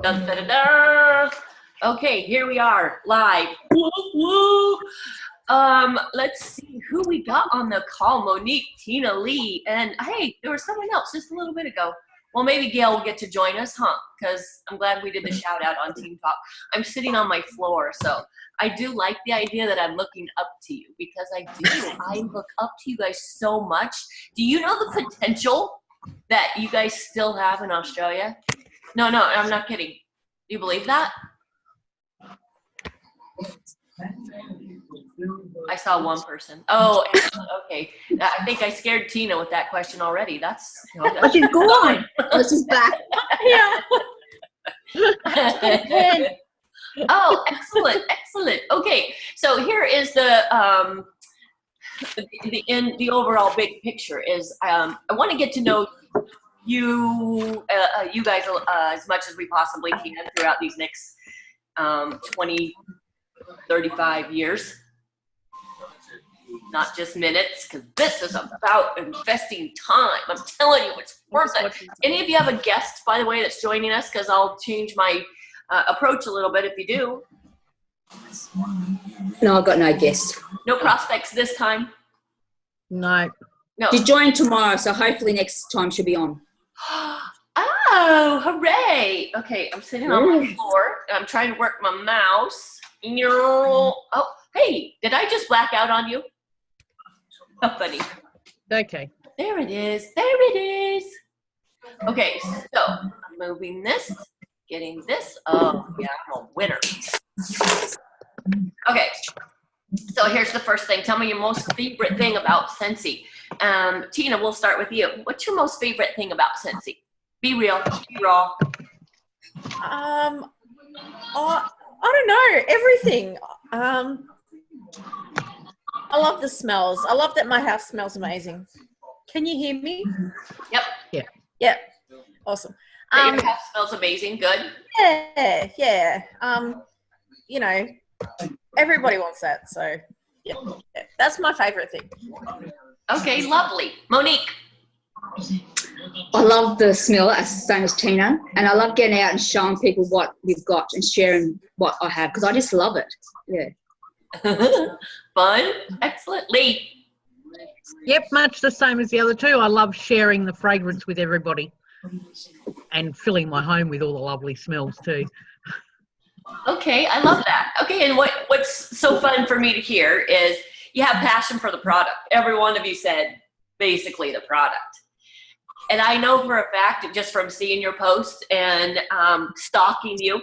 Dun, da, da, da. Okay, here we are, live. Woo, woo. Let's see who we got on the call. Monique, Tina Lee, and hey, there was someone else just a little bit ago. Well, maybe Gail will get to join us, huh? Because I'm glad we did the shout out on Team Talk. I'm sitting on my floor, so I do like the idea that I'm looking up to you, because I do. I look up to you guys so much. Do you know the potential that you guys still have in Australia? No, I'm not kidding. Do you believe that? I saw one person. Oh, okay. I think I scared Tina with that question already. That's. Oh, she's gone. Oh, she's back. Yeah. Oh, excellent. Okay, so here is the overall big picture is I want to get to know you guys as much as we possibly can throughout these next 20, 35 years. Not just minutes, because this is about investing time. I'm telling you, it's worth it. Any of you have a guest, by the way, that's joining us? Because I'll change my approach a little bit if you do. No, I've got no guest. No prospects this time? No. She's joining tomorrow, so hopefully next time she'll be on. Oh, hooray. Okay, I'm sitting on my floor, and I'm trying to work my mouse. Oh, hey, did I just black out on you? Oh, funny. Okay. There it is. Okay, so I'm moving this, getting this. Oh, yeah, I'm a winner. Okay, so here's the first thing. Tell me your most favorite thing about Scentsy. Tina, we'll start with you. What's your most favorite thing about Scentsy? Be real, be raw. I don't know, everything. I love the smells. I love that my house smells amazing. Can you hear me? Yep. Yeah. Yep. Awesome. Your house smells amazing. Good. Yeah. You know, everybody wants that. So, yeah. That's my favorite thing. Okay, lovely. Monique. I love the smell, same as Tina, and I love getting out and showing people what we've got and sharing what I have, because I just love it. Yeah. Fun. Excellent. Lee. Yep, much the same as the other two. I love sharing the fragrance with everybody and filling my home with all the lovely smells too. Okay, I love that. Okay, and what's so fun for me to hear is you have passion for the product. Every one of you said basically the product. And I know for a fact, just from seeing your posts and stalking you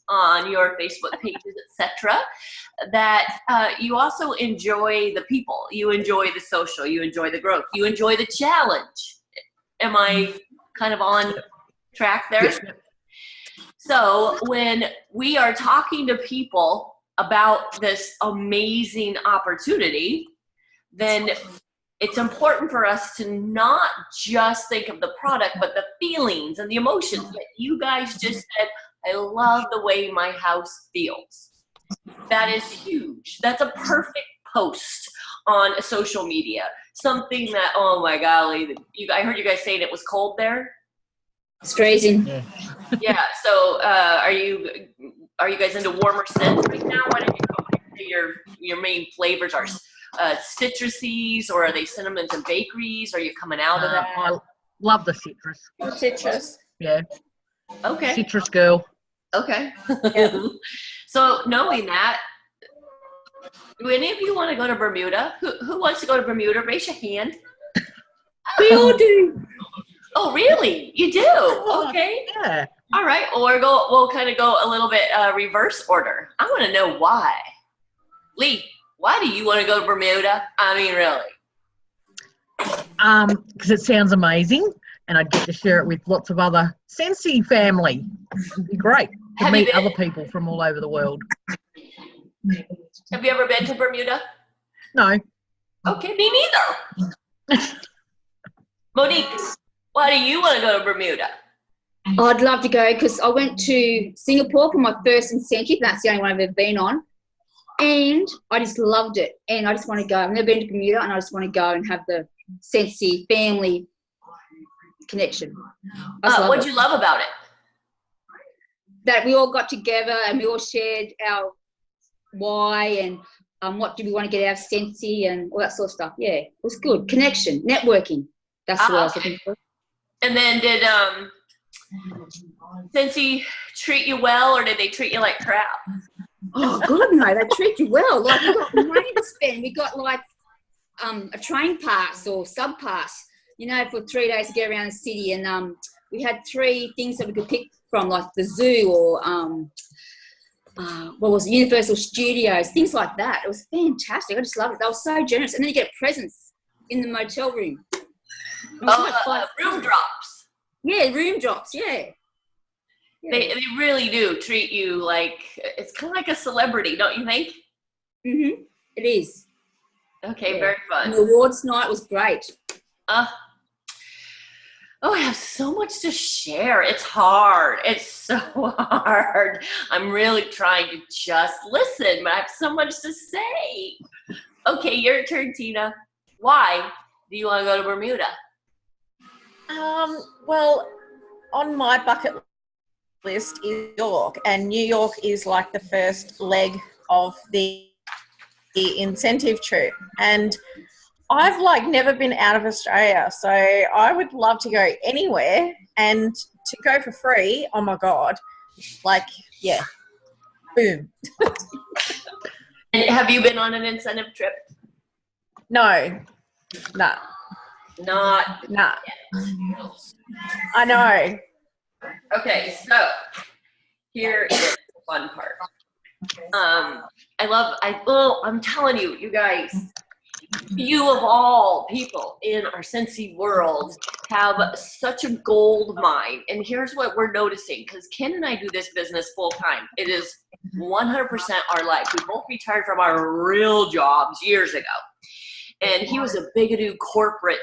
on your Facebook pages, etc., that you also enjoy the people. You enjoy the social. You enjoy the growth. You enjoy the challenge. Am I kind of on track there? Yes. So when we are talking to people about this amazing opportunity, then it's important for us to not just think of the product, but the feelings and the emotions that you guys just said. I love the way my house feels. That is huge. That's a perfect post on social media. Something that, oh my golly, I heard you guys saying it was cold there. It's freezing. Yeah. So are you guys into warmer scents right now? What did your main flavors are? Citruses, or are they cinnamons and bakeries? Are you coming out of that? I love the citrus. Citrus. Yeah. Okay. Citrus girl. Okay. So knowing that, do any of you want to go to Bermuda? Who wants to go to Bermuda? Raise your hand. We all do. Oh, really? You do? Okay. Yeah. All right. Well, we'll kind of go a little bit reverse order. I want to know why. Lee, why do you want to go to Bermuda? I mean, really? Because it sounds amazing, and I'd get to share it with lots of other Scentsy family. It'd be great to Have meet you been? other people from all over the world. Have you ever been to Bermuda? No. Okay, me neither. Monique, why do you want to go to Bermuda? I'd love to go because I went to Singapore for my first incentive. That's the only one I've ever been on. And I just loved it. And I just want to go. I've never been to Bermuda, and I just want to go and have the Scentsy family connection. I just love What'd it. you love about it? That we all got together and we all shared our why and what do we want to get out of Sensi and all that sort of stuff. Yeah, it was good. Connection, networking. That's what I was looking for. And then did Sensi treat you well, or did they treat you like crap? Oh God, no! They treat you well. Like we got money to spend. We got like a train pass or sub pass, you know, for 3 days to get around the city. And we had 3 things that we could pick from, like the zoo or what was it, Universal Studios, things like that. It was fantastic. I just loved it. They were so generous. And then you get presents in the motel room. Room drops. Yeah, room drops. Yeah. They really do treat you like, it's kind of like a celebrity, don't you think? Mm-hmm. It is. Okay, very fun. And the awards night was great. Oh, I have so much to share. It's hard. It's so hard. I'm really trying to just listen, but I have so much to say. Okay, your turn, Tina. Why do you want to go to Bermuda? Well, on my bucket list is New York, and New York is like the first leg of the incentive trip. And I've like never been out of Australia, so I would love to go anywhere, and to go for free. Oh my God. Like, yeah. Boom. And have you been on an incentive trip? No. Nah. Not. Nah. I know. Okay, so here is the fun part. I'm telling you, you guys, you of all people in our Sensi world have such a gold mine. And here's what we're noticing, because Ken and I do this business full time. It is 100% our life. We both retired from our real jobs years ago. And he was a bigadoo corporate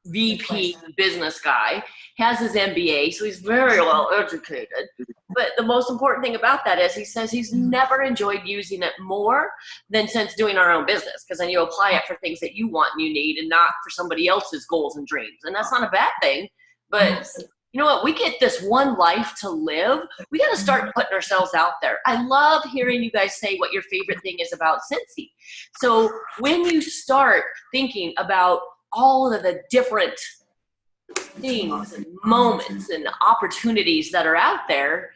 VP business guy, has his MBA, so he's very well educated. But the most important thing about that is he says he's never enjoyed using it more than since doing our own business, because then you apply it for things that you want and you need and not for somebody else's goals and dreams. And that's not a bad thing, but you know what? We get this one life to live. We got to start putting ourselves out there. I love hearing you guys say what your favorite thing is about Sensi. So when you start thinking about all of the different things and moments and opportunities that are out there,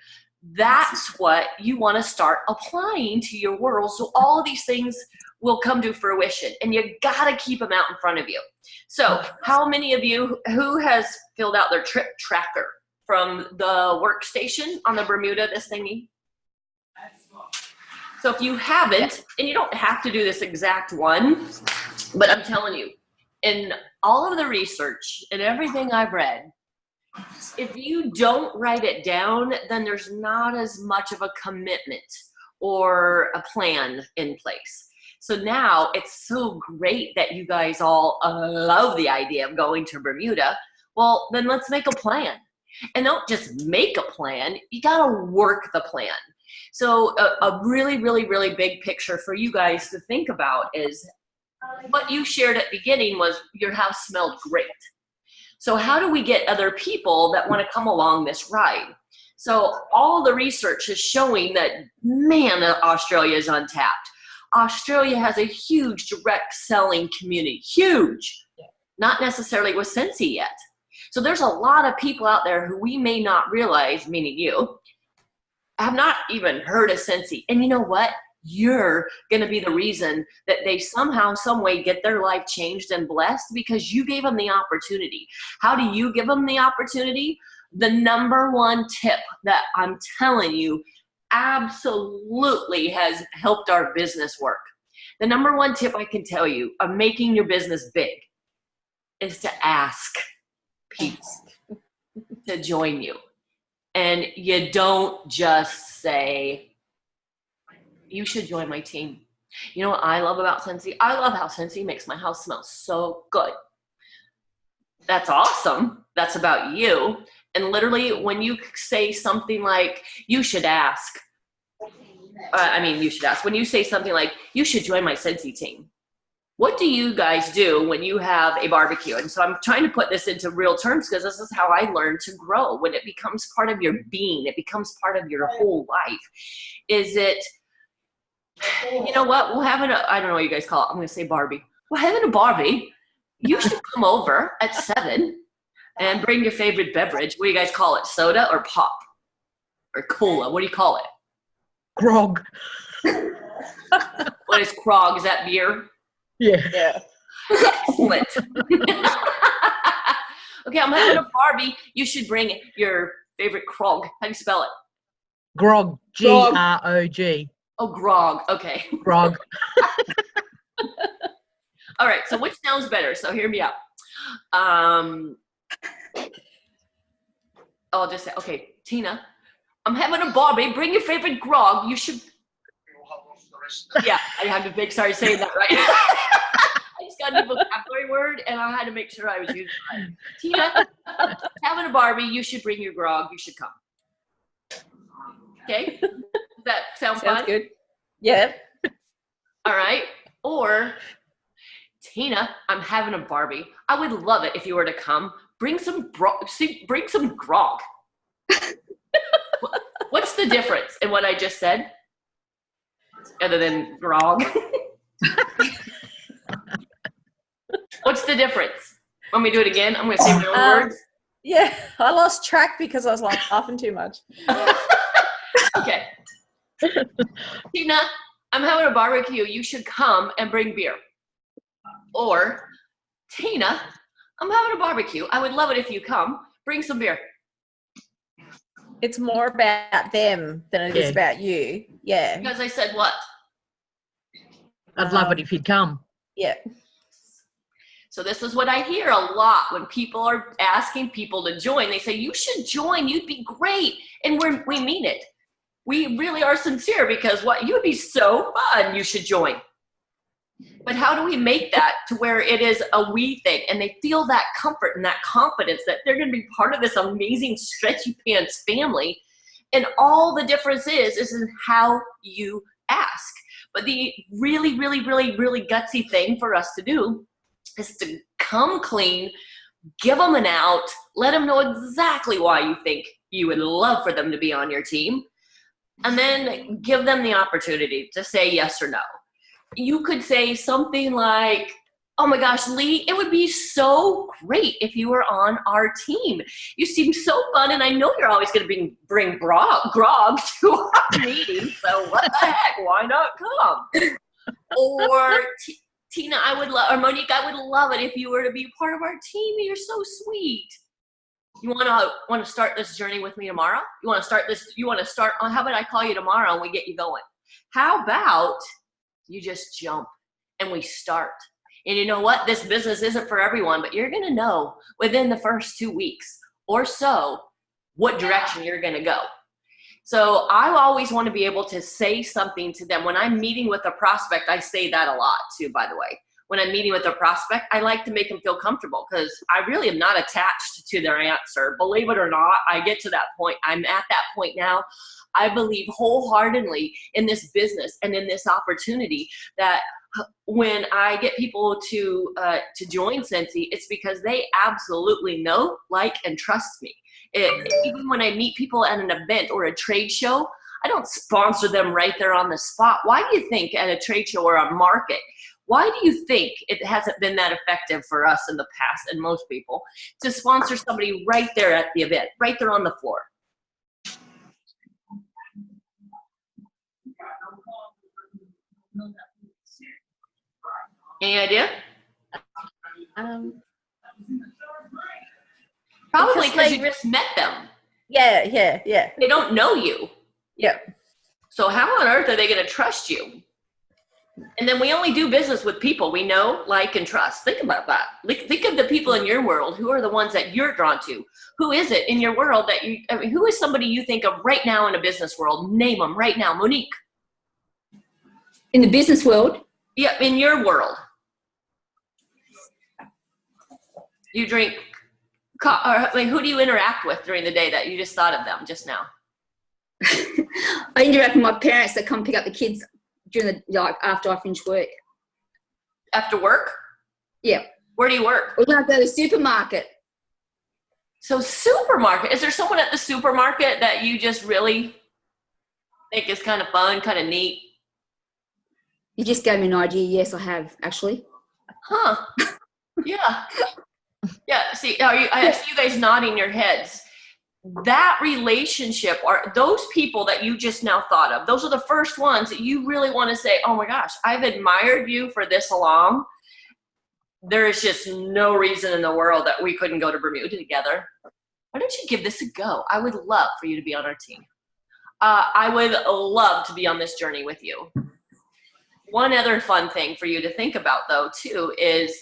that's what you want to start applying to your world. So all of these things will come to fruition, and you got to keep them out in front of you. So how many of you, who has filled out their trip tracker from the workstation on the Bermuda, this thingy? So if you haven't, and you don't have to do this exact one, but I'm telling you, in all of the research and everything I've read, if you don't write it down, then there's not as much of a commitment or a plan in place. So now it's so great that you guys all love the idea of going to Bermuda. Well, then let's make a plan. And don't just make a plan, you gotta work the plan. So a really, really, really big picture for you guys to think about is what you shared at the beginning was your house smelled great. So how do we get other people that want to come along this ride? So all the research is showing that, man, Australia is untapped. Australia has a huge direct selling community, huge, not necessarily with Sensi yet. So there's a lot of people out there who we may not realize, meaning you, have not even heard of Sensi. And you know what? You're going to be the reason that they somehow, some way get their life changed and blessed because you gave them the opportunity. How do you give them the opportunity? The number one tip that I'm telling you absolutely has helped our business work. The number one tip I can tell you of making your business big is to ask people to join you. And you don't just say, you should join my team. You know what I love about Sensi? I love how Sensi makes my house smell so good. That's awesome. That's about you. And literally when you say something like, you should ask, you should ask. When you say something like, you should join my Sensi team, what do you guys do when you have a barbecue? And so I'm trying to put this into real terms because this is how I learned to grow. When it becomes part of your being, it becomes part of your whole life. Is it, you know what, we're having a, I don't know what you guys call it. I'm going to say Barbie. We're having a Barbie. You should come over at 7 and bring your favorite beverage. What do you guys call it? Soda or pop? Or cola? What do you call it? Grog. What is Krog? Is that beer? Yeah. Excellent. Okay, I'm having a Barbie. You should bring your favorite Krog. How do you spell it? Grog. Grog. Oh, grog. Okay. Grog. All right, so which sounds better? So hear me out. I'll just say, okay, Tina, I'm having a Barbie. Bring your favorite grog. You should. Yeah, I had to make, sorry saying that right. I just got a new vocabulary word, and I had to make sure I was using it right. Tina, having a Barbie. You should bring your grog. You should come. Okay? Does that sound fun? Sounds good. Yeah. All right. Or, Tina, I'm having a Barbie. I would love it if you were to come. Bring some grog. What's the difference in what I just said? Other than grog. What's the difference? Want me to do it again? I'm going to say my own words. Yeah, I lost track because I was laughing too much. Okay. Tina, I'm having a barbecue. You should come and bring beer. Or, Tina, I'm having a barbecue. I would love it if you come. Bring some beer. It's more about them than it is about you. Yeah. Because I said what? I'd love it if you'd come. Yeah. So this is what I hear a lot when people are asking people to join. They say, you should join. You'd be great. And we mean it. We really are sincere because you'd be so fun. You should join. But how do we make that to where it is a we thing and they feel that comfort and that confidence that they're going to be part of this amazing stretchy pants family? And all the difference is in how you ask. But the really, really, really, really gutsy thing for us to do is to come clean, give them an out, let them know exactly why you think you would love for them to be on your team, and then give them the opportunity to say yes or no. You could say something like, oh my gosh, Lee, it would be so great if you were on our team. You seem so fun, and I know you're always going to bring grog to our meeting, so what the heck, why not come? Or Tina, or Monique, I would love it if you were to be part of our team. You're so sweet. You want to start this journey with me tomorrow? You want to start, how about I call you tomorrow and we get you going? How about you just jump and we start? And you know what? This business isn't for everyone, but you're going to know within the first 2 weeks or so what direction you're going to go. So I always want to be able to say something to them. When I'm meeting with a prospect, I say that a lot too, by the way. When I'm meeting with a prospect, I like to make them feel comfortable because I really am not attached to their answer. Believe it or not, I get to that point. I'm at that point now. I believe wholeheartedly in this business and in this opportunity that when I get people to join Scentsy, it's because they absolutely know, like, and trust me. Even when I meet people at an event or a trade show, I don't sponsor them right there on the spot. Why do you think at a trade show or a market, why do you think it hasn't been that effective for us in the past and most people to sponsor somebody right there at the event, right there on the floor? Any idea? Probably because you just met them. Yeah. They don't know you. Yeah. So how on earth are they going to trust you? And then we only do business with people we know, like, and trust. Think about that. Think of the people in your world. Who are the ones that you're drawn to? Who is it in your world who is somebody you think of right now in a business world? Name them right now. Monique. In the business world? Yeah, in your world. You drink, who do you interact with during the day that you just thought of them just now? I interact with my parents that come pick up the kids after I finish work. After work? Yeah. Where do you work? We're going to go to the supermarket. So supermarket, is there someone at the supermarket that you just really think is kind of fun, kind of neat? You just gave me an idea. Yes, I have, actually. Huh. Yeah. Yeah. See, I see you guys nodding your heads. That relationship, or those people that you just now thought of, those are the first ones that you really want to say, oh my gosh, I've admired you for this long. There is just no reason in the world that we couldn't go to Bermuda together. Why don't you give this a go? I would love for you to be on our team. I would love to be on this journey with you. One other fun thing for you to think about, though, too, is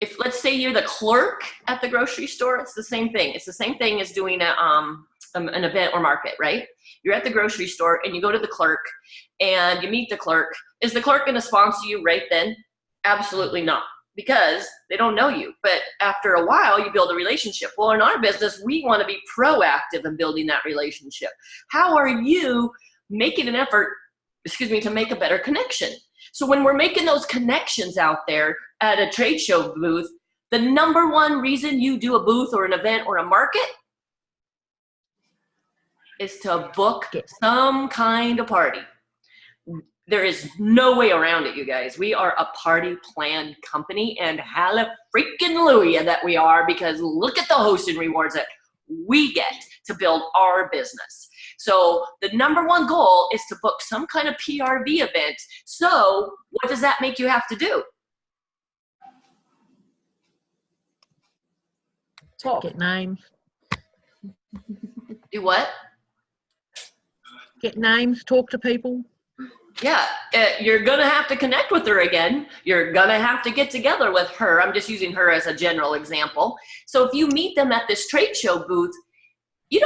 if, let's say, you're the clerk at the grocery store, it's the same thing. It's the same thing as doing an event or market, right? You're at the grocery store and you go to the clerk and you meet the clerk. Is the clerk going to sponsor you right then? Absolutely not, because they don't know you. But after a while, you build a relationship. Well, in our business, we want to be proactive in building that relationship. How are you making an effort, to make a better connection? So when we're making those connections out there at a trade show booth, the number one reason you do a booth or an event or a market is to book some kind of party. There is no way around it, you guys. We are a party plan company, and hallelujah that we are, because look at the hosting rewards that we get to build our business. So the number one goal is to book some kind of PRV event. So what does that make you have to do? Talk. Get names. Do what? Get names, talk to people. Yeah, you're going to have to connect with her again. You're going to have to get together with her. I'm just using her as a general example. So if you meet them at this trade show booth, you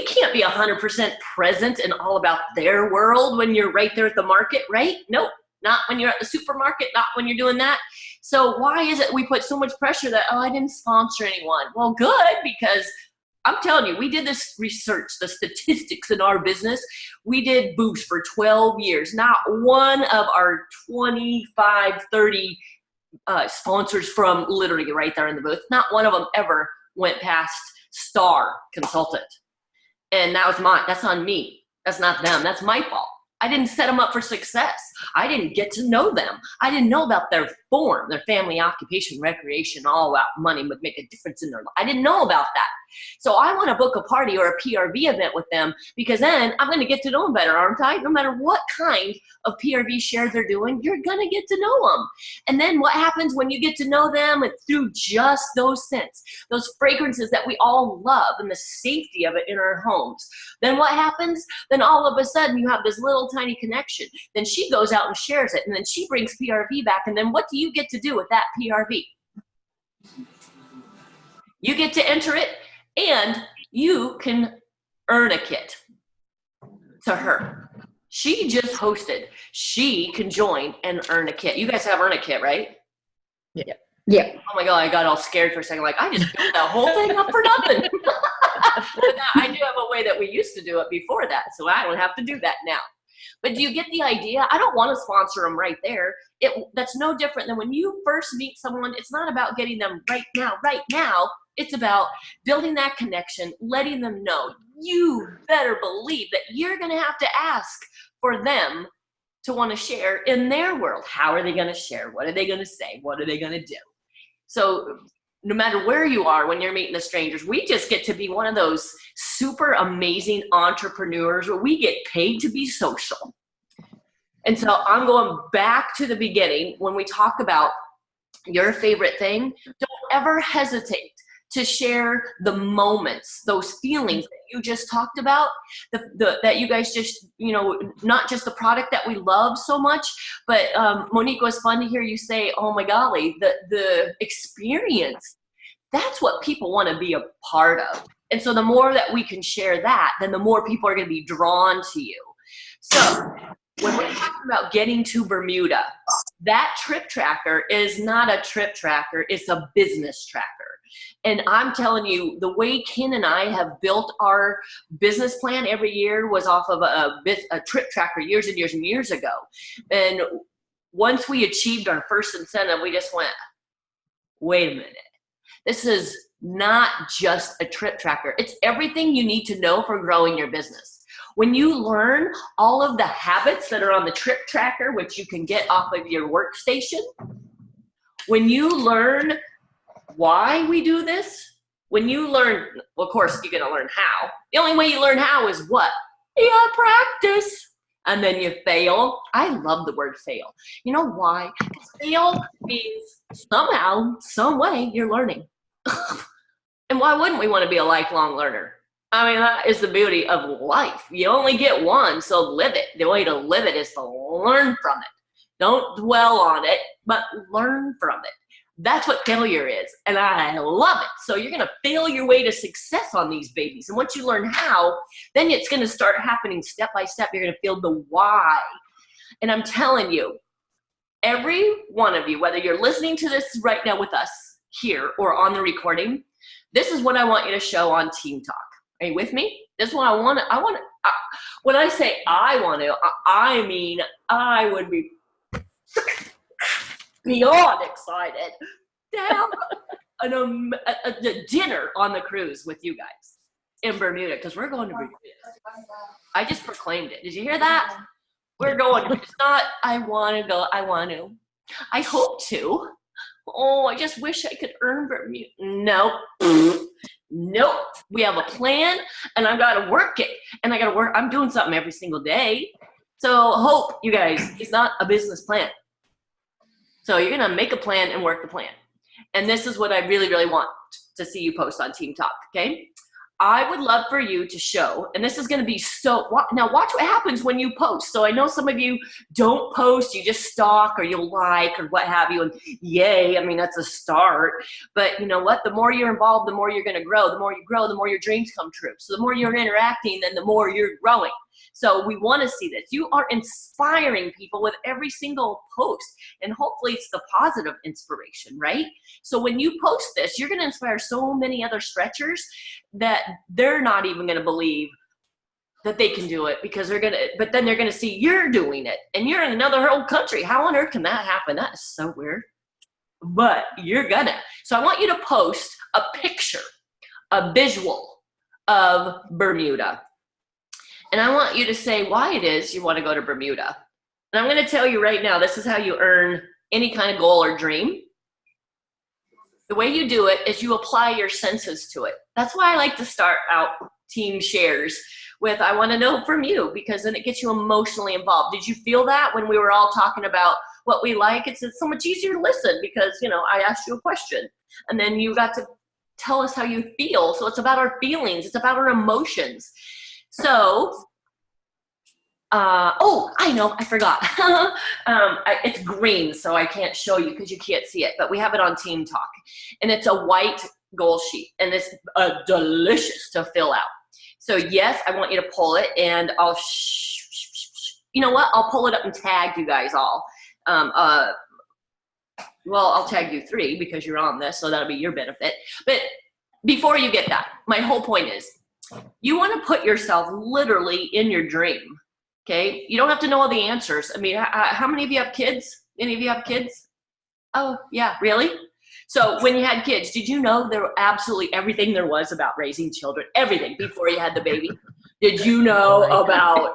can't be 100% present and all about their world when you're right there at the market, right? Nope, not when you're at the supermarket, not when you're doing that. So why is it we put so much pressure that, oh, I didn't sponsor anyone? Well, good, because I'm telling you, we did this research, the statistics in our business. We did booths for 12 years. Not one of our 25, 30 sponsors from literally right there in the booth, not one of them ever went past star consultant. And that's on me. That's not them. That's my fault. I didn't set them up for success. I didn't get to know them. I didn't know about their form, their family, occupation, recreation, all about money would make a difference in their life. I didn't know about that. So I want to book a party or a PRV event with them, because then I'm going to get to know them better, aren't I? No matter what kind of PRV share they're doing, you're going to get to know them. And then what happens when you get to know them and through just those scents, those fragrances that we all love and the safety of it in our homes, then what happens? Then all of a sudden you have this little tiny connection. Then she goes out and shares it, and then she brings PRV back, and then what do you get to do with that PRV? You get to enter it, and you can earn a kit to her. She just hosted. She can join and earn a kit. You guys have earn a kit, right? Yeah. Yeah. Oh my God, I got all scared for a second. Like, I just built that whole thing up for nothing. But I do have a way that we used to do it before that, so I don't have to do that now. But do you get the idea? I don't want to sponsor them right there. That's no different than when you first meet someone. It's not about getting them right now. It's about building that connection, letting them know. You better believe that you're going to have to ask for them to want to share in their world. How are they going to share? What are they going to say? What are they going to do? So no matter where you are when you're meeting the strangers, we just get to be one of those super amazing entrepreneurs where we get paid to be social. And so I'm going back to the beginning when we talk about your favorite thing. Don't ever hesitate to share the moments, those feelings that you just talked about, that you guys just, not just the product that we love so much, but Monique, it was fun to hear you say, oh my golly, the experience. That's what people want to be a part of. And so the more that we can share that, then the more people are going to be drawn to you. So when we're talking about getting to Bermuda, that trip tracker is not a trip tracker, it's a business tracker. And I'm telling you, the way Ken and I have built our business plan every year was off of a trip tracker years and years and years ago. And once we achieved our first incentive, we just went, wait a minute. This is not just a trip tracker. It's everything you need to know for growing your business. When you learn all of the habits that are on the trip tracker, which you can get off of your workstation, when you learn why we do this, when you learn, well, of course, you're going to learn how. The only way you learn how is what? You gotta practice. And then you fail. I love the word fail. You know why? Because fail means somehow, some way, you're learning. And why wouldn't we want to be a lifelong learner? I mean, that is the beauty of life. You only get one, so live it. The way to live it is to learn from it. Don't dwell on it, but learn from it. That's what failure is, and I love it. So you're going to fail your way to success on these babies. And once you learn how, then it's going to start happening step by step. You're going to feel the why. And I'm telling you, every one of you, whether you're listening to this right now with us here or on the recording, this is what I want you to show on Team Talk. Are you with me? This is what I want to, when I say I want to, I mean I would be beyond excited to have a dinner on the cruise with you guys in Bermuda, because we're going to Bermuda. I just proclaimed it. Did you hear that? We're going to. It's not, I want to go. I want to. I hope to. Oh, I just wish I could earn Bermuda. Nope. Nope. We have a plan, and I've got to work it. And I got to work. I'm doing something every single day. So hope, you guys, it's not a business plan. So you're going to make a plan and work the plan. And this is what I really, really want to see you post on Team Talk, okay? I would love for you to show, and this is going to be so, now watch what happens when you post. So I know some of you don't post, you just stalk or you'll like or what have you, and yay, I mean, that's a start. But you know what? The more you're involved, the more you're going to grow. The more you grow, the more your dreams come true. So the more you're interacting, then the more you're growing. So we want to see this. You are inspiring people with every single post, and hopefully it's the positive inspiration, right? So when you post this, you're going to inspire so many other stretchers that they're not even going to believe that they can do it, because they're going to, but then they're going to see you're doing it and you're in another whole country. How on earth can that happen? That is so weird, but you're gonna. So I want you to post a picture, a visual of Bermuda. And I want you to say why it is you want to go to Bermuda. And I'm going to tell you right now, this is how you earn any kind of goal or dream. The way you do it is you apply your senses to it. That's why I like to start out team shares with, I want to know from you, because then it gets you emotionally involved. Did you feel that when we were all talking about what we like? It's so much easier to listen because, you know, I asked you a question and then you got to tell us how you feel. So it's about our feelings. It's about our emotions. So, oh, I know, I forgot. It's green, so I can't show you because you can't see it, but we have it on Team Talk. And it's a white goal sheet, and it's delicious to fill out. So yes, I want you to pull it, and I'll, you know what? I'll pull it up and tag you guys all. Well, I'll tag you 3 because you're on this, so that'll be your benefit. But before you get that, my whole point is, you want to put yourself literally in your dream, okay? You don't have to know all the answers. I mean, how many of you have kids? Any of you have kids? Oh, yeah, really? So when you had kids, did you know there were absolutely everything there was about raising children, everything before you had the baby? Did you know about,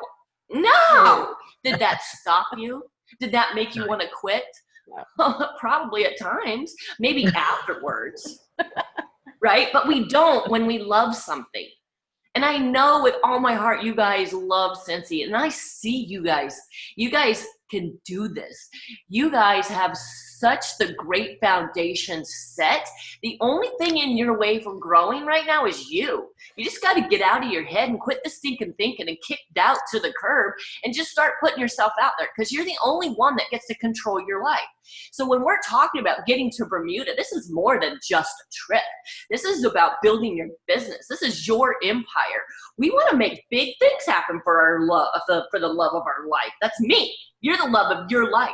no. Did that stop you? Did that make you want to quit? Probably at times, maybe afterwards, right? But we don't when we love something. And I know with all my heart, you guys love Scentsy, and I see you guys can do this. You guys have such the great foundation set. The only thing in your way from growing right now is you. You just got to get out of your head and quit the stinking thinking and kick doubt to the curb and just start putting yourself out there, because you're the only one that gets to control your life. So when we're talking about getting to Bermuda, this is more than just a trip. This is about building your business. This is your empire. We want to make big things happen for our love, for the love of our life. That's me. You're the love of your life.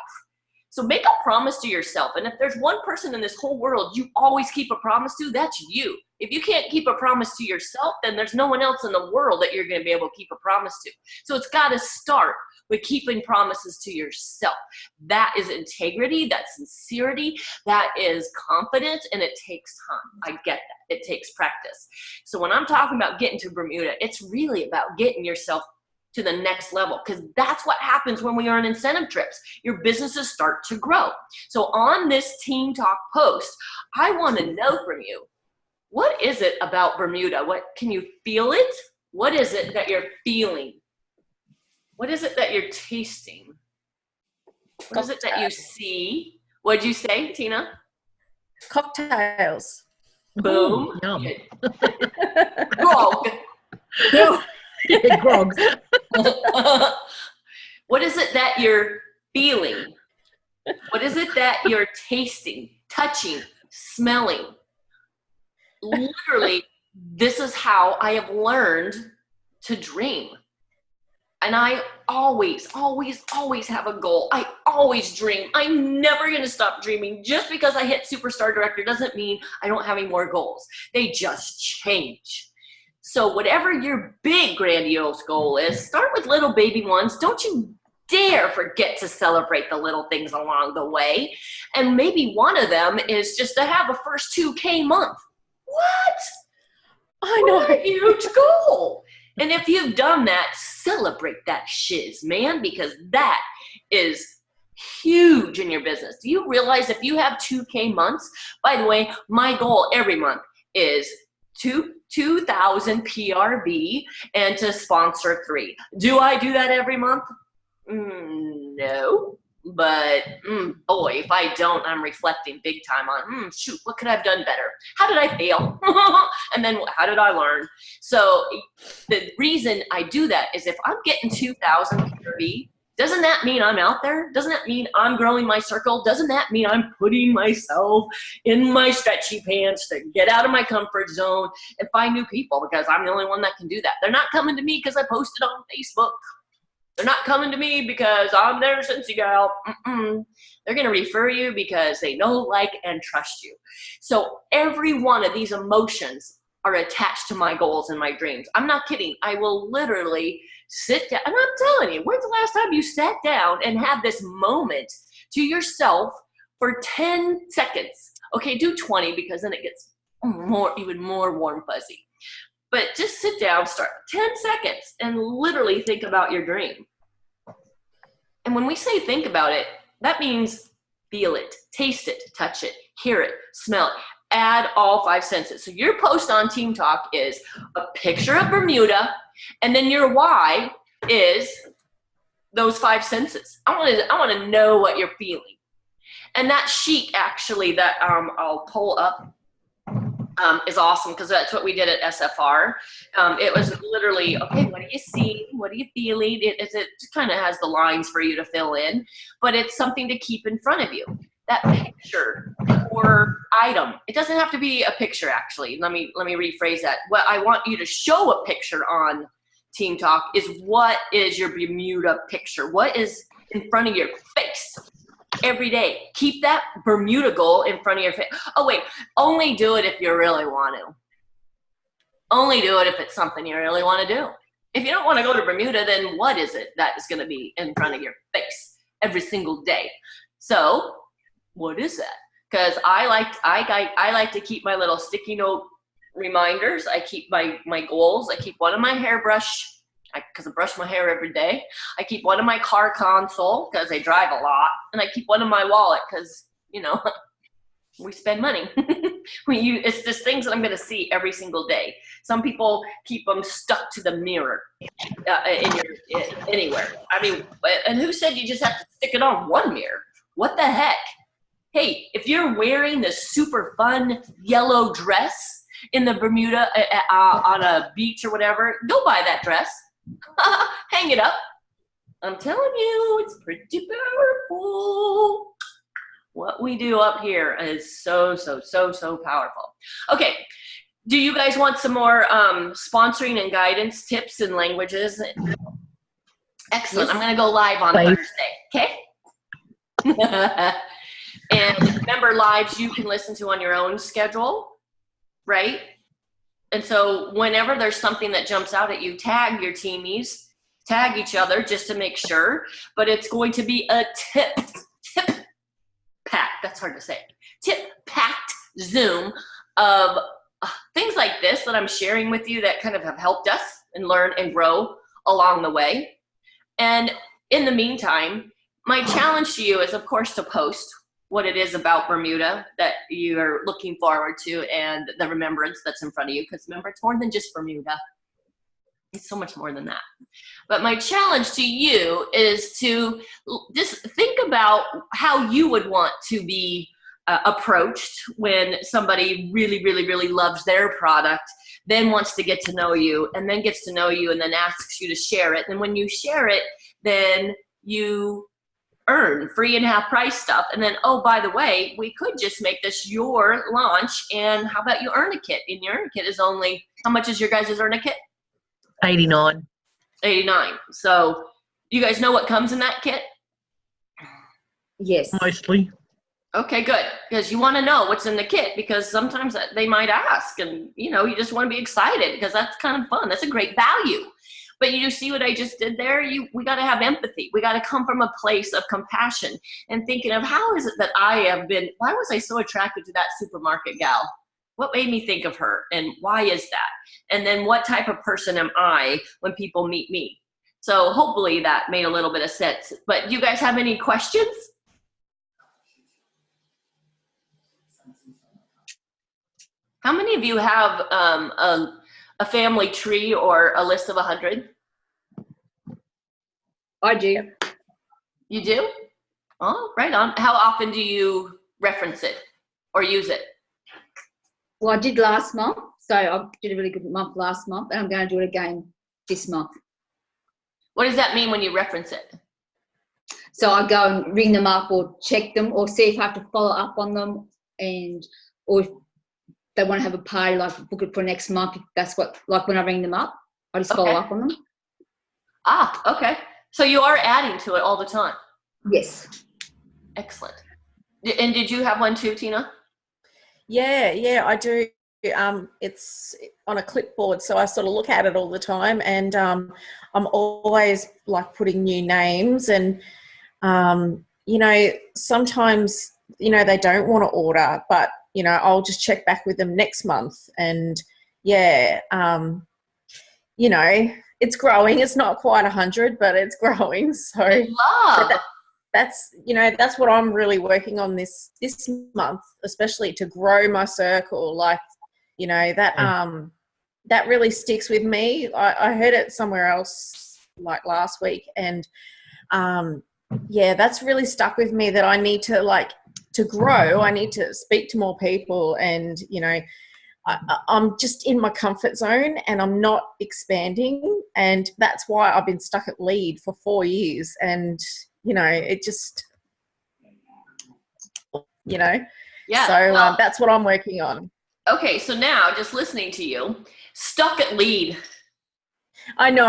So make a promise to yourself. And if there's one person in this whole world you always keep a promise to, that's you. If you can't keep a promise to yourself, then there's no one else in the world that you're going to be able to keep a promise to. So it's got to start with keeping promises to yourself. That is integrity, that's sincerity, that is confidence, and it takes time. I get that. It takes practice. So when I'm talking about getting to Bermuda, it's really about getting yourself to the next level, because that's what happens when we are on incentive trips. Your businesses start to grow. So on this Team Talk post, I want to know from you, what is it about Bermuda? What can you feel it? What is it that you're feeling? What is it that you're tasting? What is it that you see? What'd you say, Tina? Cocktails. Boom. Ooh, yum. Grog. Yeah, grogs. What is it that you're feeling? What is it that you're tasting, touching, smelling? Literally, this is how I have learned to dream. And I always, always, always have a goal. I always dream. I'm never going to stop dreaming. Just because I hit superstar director doesn't mean I don't have any more goals. They just change. So whatever your big grandiose goal is, start with little baby ones. Don't you dare forget to celebrate the little things along the way. And maybe one of them is just to have a first 2K month. What? I know. What a huge goal. And if you've done that, celebrate that shiz, man, because that is huge in your business. Do you realize if you have 2K months, by the way, my goal every month is 2,000 PRV and to sponsor 3. Do I do that every month? No. But boy, if I don't, I'm reflecting big time on, shoot, what could I have done better? How did I fail? And then how did I learn? So the reason I do that is if I'm getting 2,000 PRV, doesn't that mean I'm out there? Doesn't that mean I'm growing my circle? Doesn't that mean I'm putting myself in my stretchy pants to get out of my comfort zone and find new people? Because I'm the only one that can do that. They're not coming to me because I posted on Facebook. They're not coming to me because I'm their Cincy gal. They're going to refer you because they know, like, and trust you. So every one of these emotions are attached to my goals and my dreams. I'm not kidding. I will literally sit down. And I'm telling you, when's the last time you sat down and had this moment to yourself for 10 seconds? Okay, do 20 because then it gets even more warm fuzzy. But just sit down, start 10 seconds, and literally think about your dream. And when we say think about it, that means feel it, taste it, touch it, hear it, smell it. Add all 5 senses. So your post on Team Talk is a picture of Bermuda, and then your why is those 5 senses. I want to know what you're feeling. And that sheet actually that I'll pull up is awesome because that's what we did at SFR. It was literally, okay, what are you seeing? What are you feeling? It just kind of has the lines for you to fill in, but it's something to keep in front of you. That picture or item, it doesn't have to be a picture actually. Let me rephrase that. What I want you to show a picture on Team Talk is what is your Bermuda picture? What is in front of your face? Every day. Keep that Bermuda goal in front of your face. Oh, wait. Only do it if you really want to. Only do it if it's something you really want to do. If you don't want to go to Bermuda, then what is it that is going to be in front of your face every single day? So, what is that? Because I like to keep my little sticky note reminders. I keep my goals. I keep one on my hairbrush because I brush my hair every day. I keep one in my car console because I drive a lot. And I keep one in my wallet because, you know, we spend money. It's just things that I'm going to see every single day. Some people keep them stuck to the mirror anywhere. I mean, and who said you just have to stick it on one mirror? What the heck? Hey, if you're wearing this super fun yellow dress in the Bermuda on a beach or whatever, go buy that dress. Hang it up. I'm telling you, it's pretty powerful. What we do up here is so powerful. Okay, do you guys want some more sponsoring and guidance tips and languages? Excellent. Yes. I'm going to go live on Thursday, okay? And remember, lives you can listen to on your own schedule, right? And so whenever there's something that jumps out at you, tag your teamies, tag each other just to make sure. But it's going to be a tip-packed, that's hard to say, tip-packed Zoom of things like this that I'm sharing with you that kind of have helped us and learn and grow along the way. And in the meantime, my challenge to you is, of course, to post what it is about Bermuda that you're looking forward to and the remembrance that's in front of you. Because remember, it's more than just Bermuda. It's so much more than that. But my challenge to you is to just think about how you would want to be approached when somebody really, really, really loves their product, then wants to get to know you, and then gets to know you, and then asks you to share it. And when you share it, then you earn free and half price stuff. And then, oh, by the way, we could just make this your launch, and how about you earn a kit? And your earn a kit is only, how much is your guys' earn a kit? $89. $89. So you guys know what comes in that kit? Yes. Mostly. Okay, good. Because you want to know what's in the kit, because sometimes they might ask, and you know, you just want to be excited because that's kind of fun. That's a great value. But you see what I just did there? We got to have empathy. We got to come from a place of compassion and thinking of how is it that why was I so attracted to that supermarket gal? What made me think of her, and why is that? And then what type of person am I when people meet me? So hopefully that made a little bit of sense. But you guys have any questions? How many of you have a family tree or a list of 100? I do. You do? Oh, right on. How often do you reference it or use it? Well, I did last month, so I did a really good month last month, and I'm going to do it again this month. What does that mean when you reference it? So I go and ring them up or check them or see if I have to follow up on them, or if they want to have a party, like book it for next month. That's what, like when I ring them up, I just follow up on them. Ah, okay. So you are adding to it all the time. Yes. Excellent. And did you have one too, Tina? Yeah, I do. It's on a clipboard, so I sort of look at it all the time, and I'm always like putting new names, and sometimes they don't want to order, but I'll just check back with them next month, and it's growing. It's not quite 100, but it's growing. So that's what I'm really working on this month, especially to grow my circle. Like, that really sticks with me. I heard it somewhere else like last week, and that's really stuck with me, that I need to grow. I need to speak to more people, and I'm just in my comfort zone and I'm not expanding, and that's why I've been stuck at lead for 4 years, and it just so that's what I'm working on. Okay, so now just listening to you, stuck at lead. I know.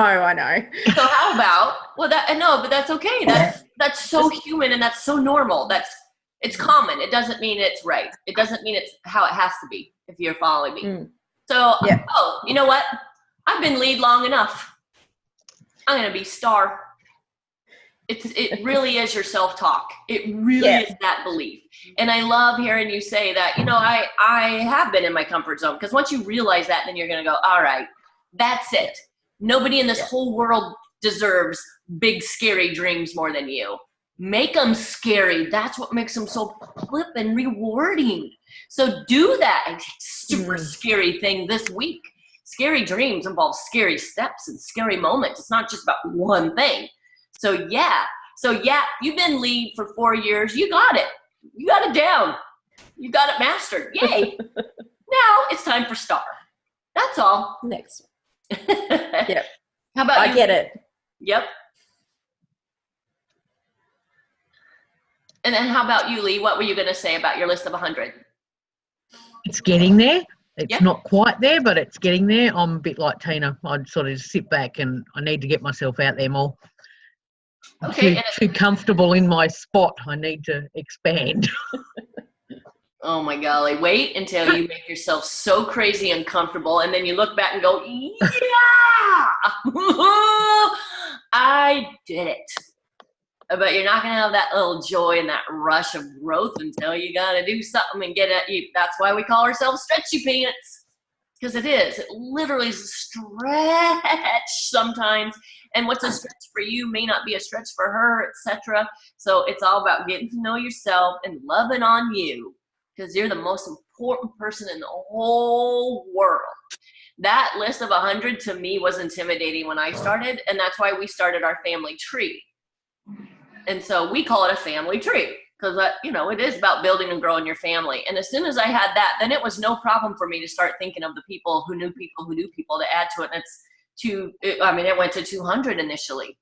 So how about, but that's okay. That's so human, and that's so normal. It's common. It doesn't mean it's right. It doesn't mean it's how it has to be, if you're following me. So, you know what? I've been lead long enough. I'm going to be star. It really is your self-talk. It really is that belief. And I love hearing you say that, I have been in my comfort zone, because once you realize that, then you're going to go, all right, that's it. Nobody in this whole world deserves big, scary dreams more than you. Make them scary. That's what makes them so flippin' rewarding. So do that super scary thing this week. Scary dreams involve scary steps and scary moments. It's not just about one thing. So you've been lead for 4 years. You got it. You got it down. You got it mastered. Yay. Now it's time for star. That's all. Next. Yep. How about you? I get it. Yep. And then how about you, Lee? What were you going to say about your list of 100? It's getting there. It's not quite there, but it's getting there. I'm a bit like Tina. I'd sort of sit back, and I need to get myself out there more. I'm too comfortable in my spot. I need to expand. Oh my golly. Wait until you make yourself so crazy and comfortable, and then you look back and go, yeah, I did it. But you're not going to have that little joy and that rush of growth until you got to do something and get it. That's why we call ourselves stretchy pants, because it is. It literally is a stretch sometimes. And what's a stretch for you may not be a stretch for her, etc. So it's all about getting to know yourself and loving on you, because you're the most important person in the whole world. That list of 100 to me was intimidating when I started, and that's why we started our family tree. And so we call it a family tree, because it is about building and growing your family. And as soon as I had that, then it was no problem for me to start thinking of the people who knew people who knew people to add to it. And it went to 200 initially.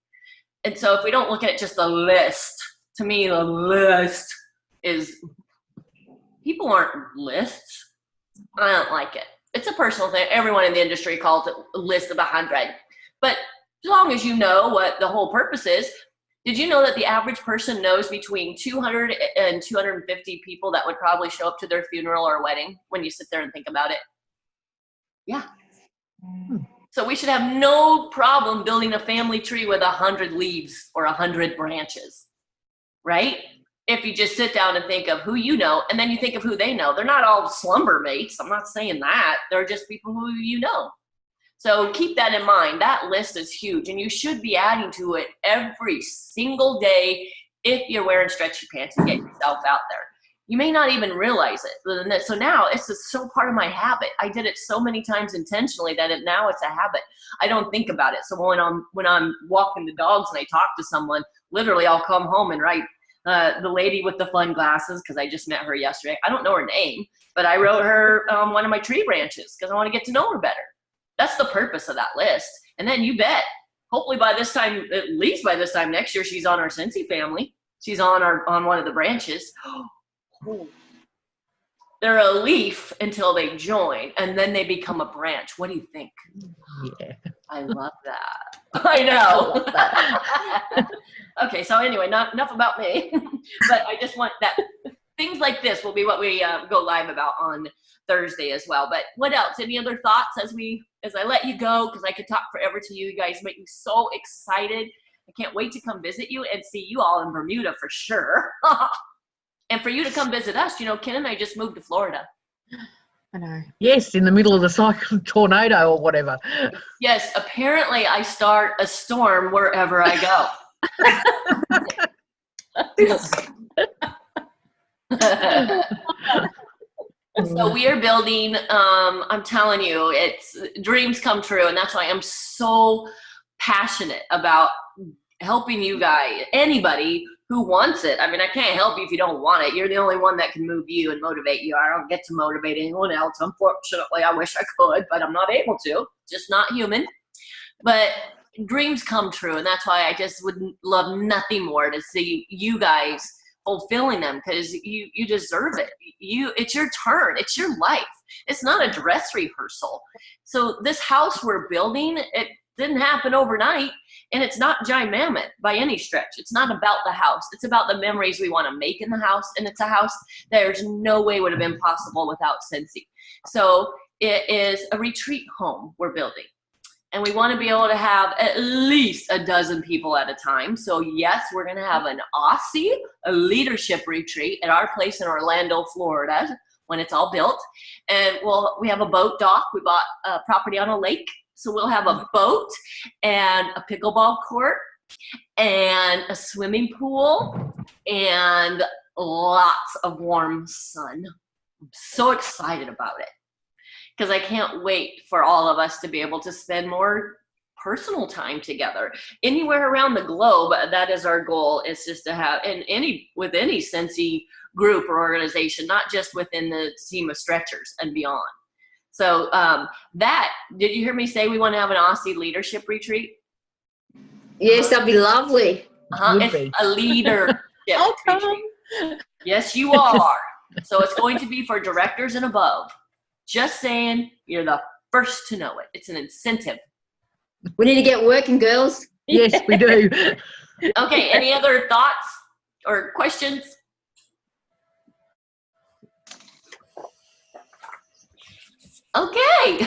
And so if we don't look at just the list, to me, the list is, people aren't lists. I don't like it. It's a personal thing. Everyone in the industry calls it a list of 100. But as long as you know what the whole purpose is, did you know that the average person knows between 200 and 250 people that would probably show up to their funeral or wedding when you sit there and think about it? Yeah. So we should have no problem building a family tree with 100 leaves or 100 branches, right? If you just sit down and think of who you know, and then you think of who they know. They're not all slumber mates. I'm not saying that. They're just people who you know. So keep that in mind. That list is huge, and you should be adding to it every single day if you're wearing stretchy pants and getting yourself out there. You may not even realize it. So now it's just so part of my habit. I did it so many times intentionally that now it's a habit. I don't think about it. So when I'm walking the dogs and I talk to someone, literally I'll come home and write the lady with the fun glasses, because I just met her yesterday. I don't know her name, but I wrote her one of my tree branches because I want to get to know her better. That's the purpose of that list. And then you bet, hopefully by this time, at least by this time next year, she's on our Cincy family. She's on one of the branches. They're a leaf until they join, and then they become a branch. What do you think? Yeah. I love that. I know. I love that. Okay, so anyway, enough about me. But I just want that. Things like this will be what we go live about on Thursday as well. But what else? Any other thoughts as I let you go? Because I could talk forever to you. You guys make me so excited. I can't wait to come visit you and see you all in Bermuda for sure. And for you to come visit us. Ken and I just moved to Florida. I know. Yes, in the middle of the cyclone tornado or whatever. Yes, apparently I start a storm wherever I go. So we are building, I'm telling you, it's dreams come true. And that's why I'm so passionate about helping you guys, anybody who wants it. I mean, I can't help you if you don't want it. You're the only one that can move you and motivate you. I don't get to motivate anyone else. Unfortunately, I wish I could, but I'm not able to. Just not human. But dreams come true. And that's why I just would love nothing more to see you guys fulfilling them, because you deserve it. It's your turn. It's your life. It's not a dress rehearsal. So this house we're building, it didn't happen overnight, and it's not giant mammoth by any stretch. It's not about the house. It's about the memories we want to make in the house, and it's a house that there's no way would have been possible without Cincy. So it is a retreat home we're building. And we want to be able to have at least a dozen people at a time. So yes, we're going to have an Aussie leadership retreat at our place in Orlando, Florida, when it's all built. And we have a boat dock. We bought a property on a lake. So we'll have a boat and a pickleball court and a swimming pool and lots of warm sun. I'm so excited about it, because I can't wait for all of us to be able to spend more personal time together. Anywhere around the globe, that is our goal, is just to have, with any Cincy group or organization, not just within the team of stretchers and beyond. So did you hear me say we want to have an Aussie leadership retreat? Yes, that'd be lovely. It's a leadership retreat. Yes, you are. So it's going to be for directors and above. Just saying, you're the first to know it. It's an incentive. We need to get working, girls. Yes, we do. Okay, any other thoughts or questions? Okay.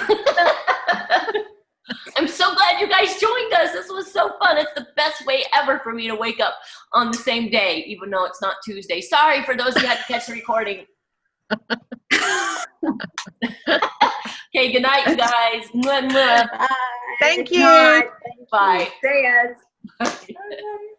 I'm so glad you guys joined us. This was so fun. It's the best way ever for me to wake up on the same day, even though it's not Tuesday. Sorry for those who had to catch the recording. Okay, good night, you guys. Mwah, mwah. Bye. Thank you. Night. Bye. See ya. Bye.